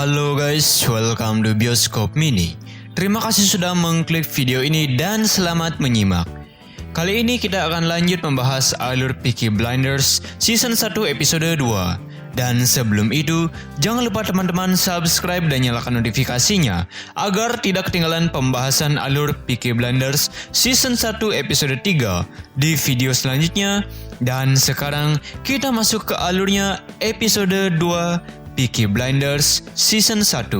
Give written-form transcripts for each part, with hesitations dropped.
Halo guys, welcome to Bioskop Mini. Terima kasih sudah mengklik video ini dan selamat menyimak. Kali ini kita akan lanjut membahas alur Peaky Blinders Season 1 episode 2. Dan sebelum itu, jangan lupa teman-teman subscribe dan nyalakan notifikasinya agar tidak ketinggalan pembahasan alur Peaky Blinders Season 1 episode 3 di video selanjutnya. Dan sekarang kita masuk ke alurnya episode 2 Peaky Blinders Season 1.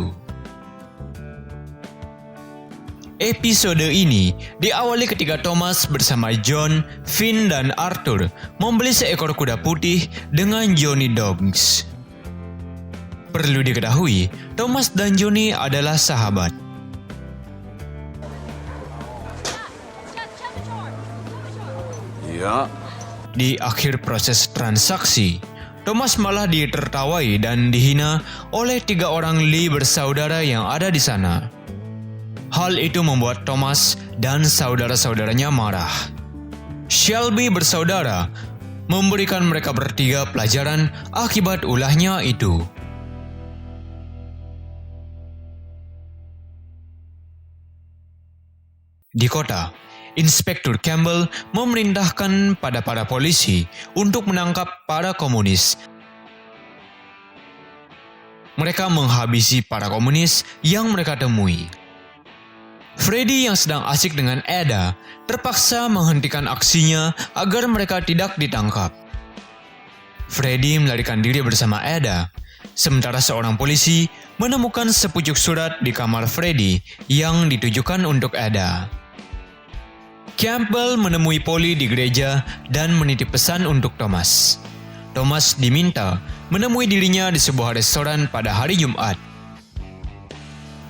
Episode ini diawali ketika Thomas bersama John, Finn, dan Arthur membeli seekor kuda putih dengan Johnny Dogs. Perlu diketahui, Thomas dan Johnny adalah sahabat. Ya. Di akhir proses transaksi, Thomas malah ditertawai dan dihina oleh 3 orang Lee bersaudara yang ada di sana. Hal itu membuat Thomas dan saudara-saudaranya marah. Shelby bersaudara memberikan mereka bertiga pelajaran akibat ulahnya itu. Di kota, Inspektur Campbell memerintahkan pada para polisi untuk menangkap para komunis. Mereka menghabisi para komunis yang mereka temui. Freddy yang sedang asik dengan Ada terpaksa menghentikan aksinya agar mereka tidak ditangkap. Freddy melarikan diri bersama Ada, sementara seorang polisi menemukan sepucuk surat di kamar Freddy yang ditujukan untuk Ada. Campbell menemui Polly di gereja dan menitip pesan untuk Thomas. Thomas diminta menemui dirinya di sebuah restoran pada hari Jumat.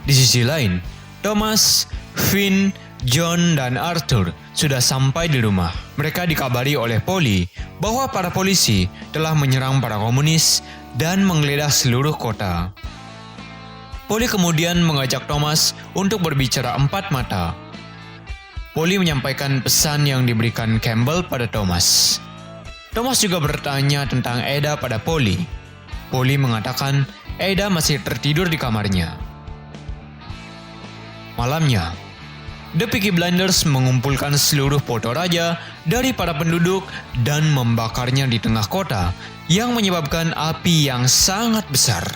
Di sisi lain, Thomas, Finn, John, dan Arthur sudah sampai di rumah. Mereka dikabari oleh Polly bahwa para polisi telah menyerang para komunis dan menggeledah seluruh kota. Polly kemudian mengajak Thomas untuk berbicara empat mata. Polly menyampaikan pesan yang diberikan Campbell pada Thomas. Thomas juga bertanya tentang Ada pada Polly. Polly mengatakan Ada masih tertidur di kamarnya. Malamnya, The Peaky Blinders mengumpulkan seluruh foto raja dari para penduduk dan membakarnya di tengah kota yang menyebabkan api yang sangat besar.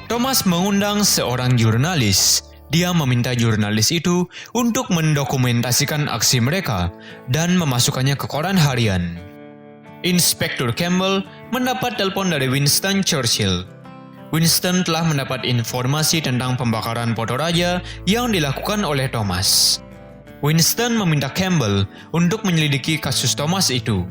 Thomas mengundang seorang jurnalis. Dia meminta jurnalis itu untuk mendokumentasikan aksi mereka dan memasukkannya ke koran harian. Inspektur Campbell mendapat telepon dari Winston Churchill. Winston telah mendapat informasi tentang pembakaran foto raja yang dilakukan oleh Thomas. Winston meminta Campbell untuk menyelidiki kasus Thomas itu.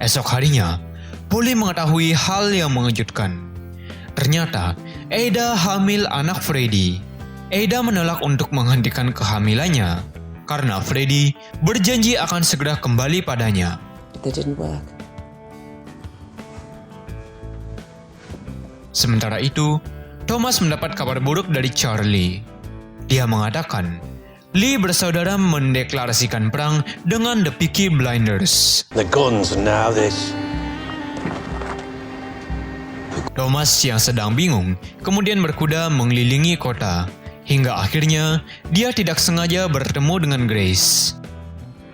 Esok harinya, Polly mengetahui hal yang mengejutkan. Ternyata, Ada hamil anak Freddy. Ada menolak untuk menghentikan kehamilannya karena Freddy berjanji akan segera kembali padanya. That didn't work. Sementara itu, Thomas mendapat kabar buruk dari Charlie. Dia mengatakan, Lee bersaudara mendeklarasikan perang dengan The Peaky Blinders. The guns and now this. Thomas yang sedang bingung kemudian berkuda mengelilingi kota, hingga akhirnya dia tidak sengaja bertemu dengan Grace.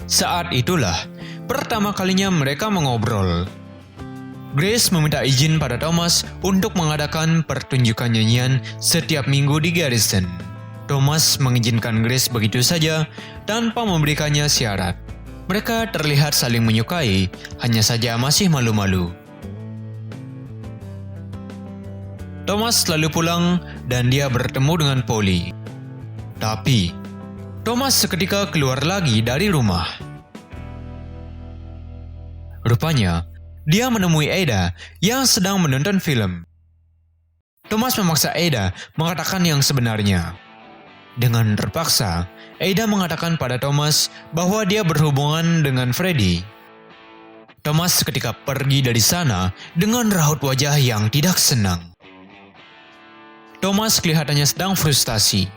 Saat itulah pertama kalinya mereka mengobrol. Grace meminta izin pada Thomas untuk mengadakan pertunjukan nyanyian setiap minggu di Garrison. Thomas mengizinkan Grace begitu saja tanpa memberikannya syarat. Mereka terlihat saling menyukai, hanya saja masih malu-malu. Thomas lalu pulang dan dia bertemu dengan Polly. Tapi, Thomas seketika keluar lagi dari rumah. Rupanya, dia menemui Ada yang sedang menonton film. Thomas memaksa Ada mengatakan yang sebenarnya. Dengan terpaksa, Ada mengatakan pada Thomas bahwa dia berhubungan dengan Freddy. Thomas seketika pergi dari sana dengan raut wajah yang tidak senang. Thomas kelihatannya sedang frustasi.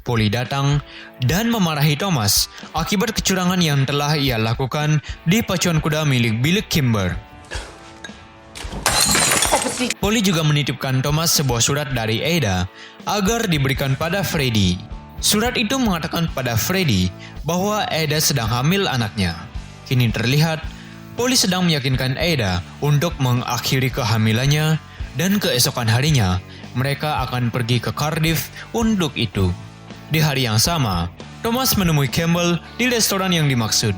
Polly datang dan memarahi Thomas akibat kecurangan yang telah ia lakukan di pacuan kuda milik Billy Kimber. Polly juga menitipkan Thomas sebuah surat dari Ada agar diberikan pada Freddy. Surat itu mengatakan pada Freddy bahwa Ada sedang hamil anaknya. Kini terlihat Polly sedang meyakinkan Ada untuk mengakhiri kehamilannya dan keesokan harinya mereka akan pergi ke Cardiff untuk itu. Di hari yang sama, Thomas menemui Campbell di restoran yang dimaksud.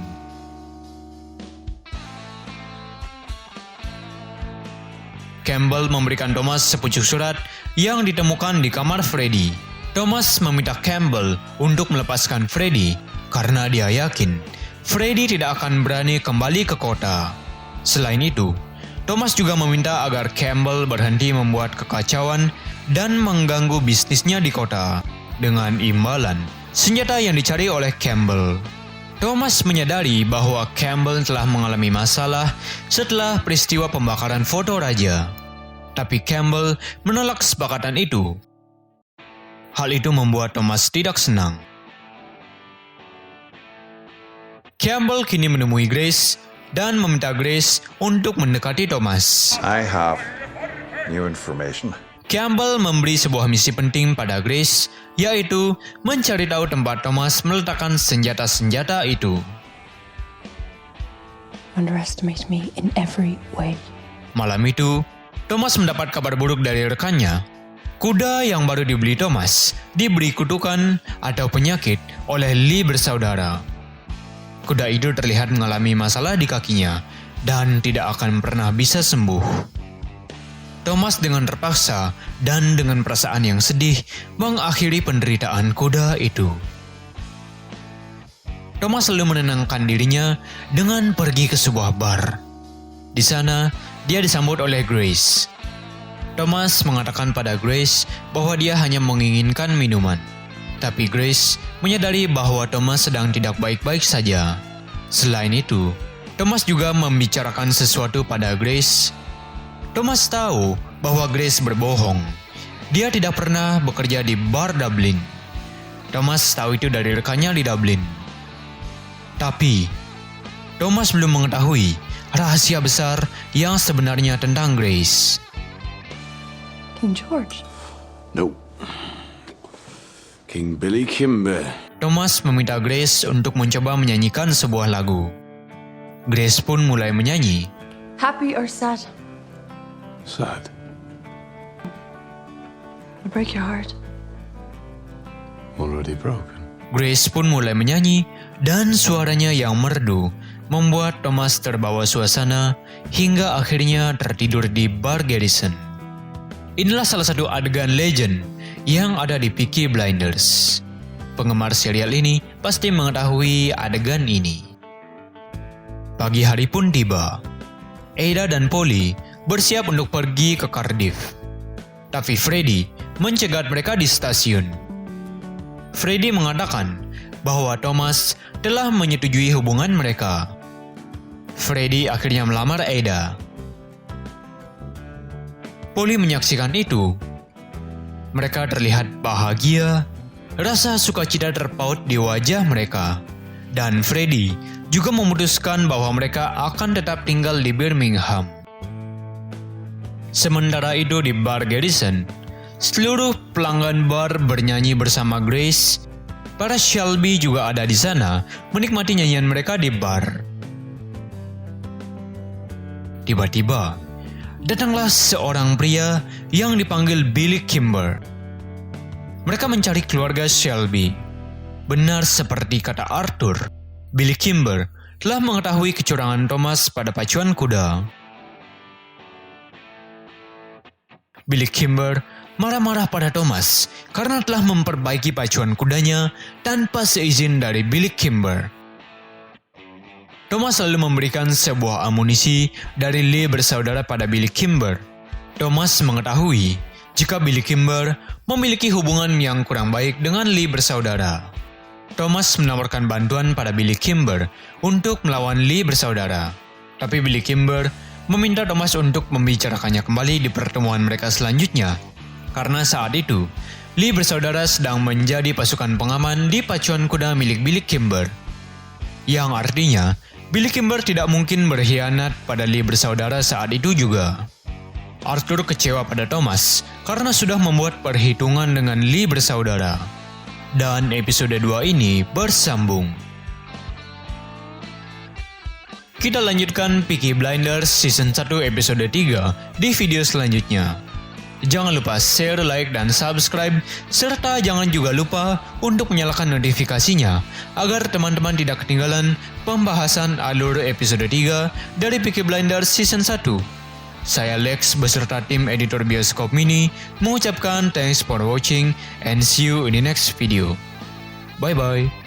Campbell memberikan Thomas sepucuk surat yang ditemukan di kamar Freddy. Thomas meminta Campbell untuk melepaskan Freddy karena dia yakin Freddy tidak akan berani kembali ke kota. Selain itu, Thomas juga meminta agar Campbell berhenti membuat kekacauan dan mengganggu bisnisnya di kota dengan imbalan senjata yang dicari oleh Campbell. Thomas menyadari bahwa Campbell telah mengalami masalah setelah peristiwa pembakaran foto raja. Tapi Campbell menolak kesepakatan itu. Hal itu membuat Thomas tidak senang. Campbell kini menemui Grace dan meminta Grace untuk mendekati Thomas. I have new information. Campbell memberi sebuah misi penting pada Grace, yaitu mencari tahu tempat Thomas meletakkan senjata-senjata itu. Underestimate me in every way. Malam itu, Thomas mendapat kabar buruk dari rekannya. Kuda yang baru dibeli Thomas diberi kutukan atau penyakit oleh Lee bersaudara. Kuda itu terlihat mengalami masalah di kakinya dan tidak akan pernah bisa sembuh. Thomas dengan terpaksa dan dengan perasaan yang sedih mengakhiri penderitaan kuda itu. Thomas lalu menenangkan dirinya dengan pergi ke sebuah bar. Di sana, dia disambut oleh Grace. Thomas mengatakan pada Grace bahwa dia hanya menginginkan minuman. Tapi Grace menyadari bahwa Thomas sedang tidak baik-baik saja. Selain itu, Thomas juga membicarakan sesuatu pada Grace. Thomas tahu bahwa Grace berbohong. Dia tidak pernah bekerja di bar Dublin. Thomas tahu itu dari rekannya di Dublin. Tapi, Thomas belum mengetahui rahasia besar yang sebenarnya tentang Grace. King George. No. King Billy Kimber. Thomas meminta Grace untuk mencoba menyanyikan sebuah lagu. Grace pun mulai menyanyi. Happy or sad? Sad. I'll break your heart. Already broken. Grace pun mulai menyanyi dan suaranya yang merdu membuat Thomas terbawa suasana hingga akhirnya tertidur di bar Garrison. Inilah salah satu adegan legend yang ada di Peaky Blinders. Penggemar serial ini pasti mengetahui adegan ini. Pagi hari pun tiba. Ada dan Polly bersiap untuk pergi ke Cardiff. Tapi Freddy mencegat mereka di stasiun. Freddy mengatakan bahwa Thomas telah menyetujui hubungan mereka. Freddy akhirnya melamar Ada. Polly menyaksikan itu. Mereka terlihat bahagia, rasa sukacita terpaut di wajah mereka. Dan Freddy juga memutuskan bahwa mereka akan tetap tinggal di Birmingham. Sementara itu di bar Garrison, seluruh pelanggan bar bernyanyi bersama Grace. Para Shelby juga ada di sana menikmati nyanyian mereka di bar. Tiba-tiba, datanglah seorang pria yang dipanggil Billy Kimber. Mereka mencari keluarga Shelby. Benar seperti kata Arthur, Billy Kimber telah mengetahui kecurangan Thomas pada pacuan kuda. Billy Kimber marah-marah pada Thomas karena telah memperbaiki pacuan kudanya tanpa seizin dari Billy Kimber. Thomas lalu memberikan sebuah amunisi dari Lee bersaudara pada Billy Kimber. Thomas mengetahui jika Billy Kimber memiliki hubungan yang kurang baik dengan Lee bersaudara. Thomas menawarkan bantuan pada Billy Kimber untuk melawan Lee bersaudara. Tapi Billy Kimber meminta Thomas untuk membicarakannya kembali di pertemuan mereka selanjutnya. Karena saat itu, Lee bersaudara sedang menjadi pasukan pengaman di pacuan kuda milik Billy Kimber. Yang artinya, Billy Kimber tidak mungkin berkhianat pada Lee bersaudara saat itu juga. Arthur kecewa pada Thomas karena sudah membuat perhitungan dengan Lee bersaudara. Dan episode 2 ini bersambung. Kita lanjutkan Peaky Blinders Season 1 episode 3 di video selanjutnya. Jangan lupa share, like, dan subscribe, serta jangan juga lupa untuk menyalakan notifikasinya agar teman-teman tidak ketinggalan pembahasan alur episode 3 dari Peaky Blinders Season 1. Saya Lex beserta tim editor Bioskop Mini mengucapkan thanks for watching and see you in the next video. Bye-bye.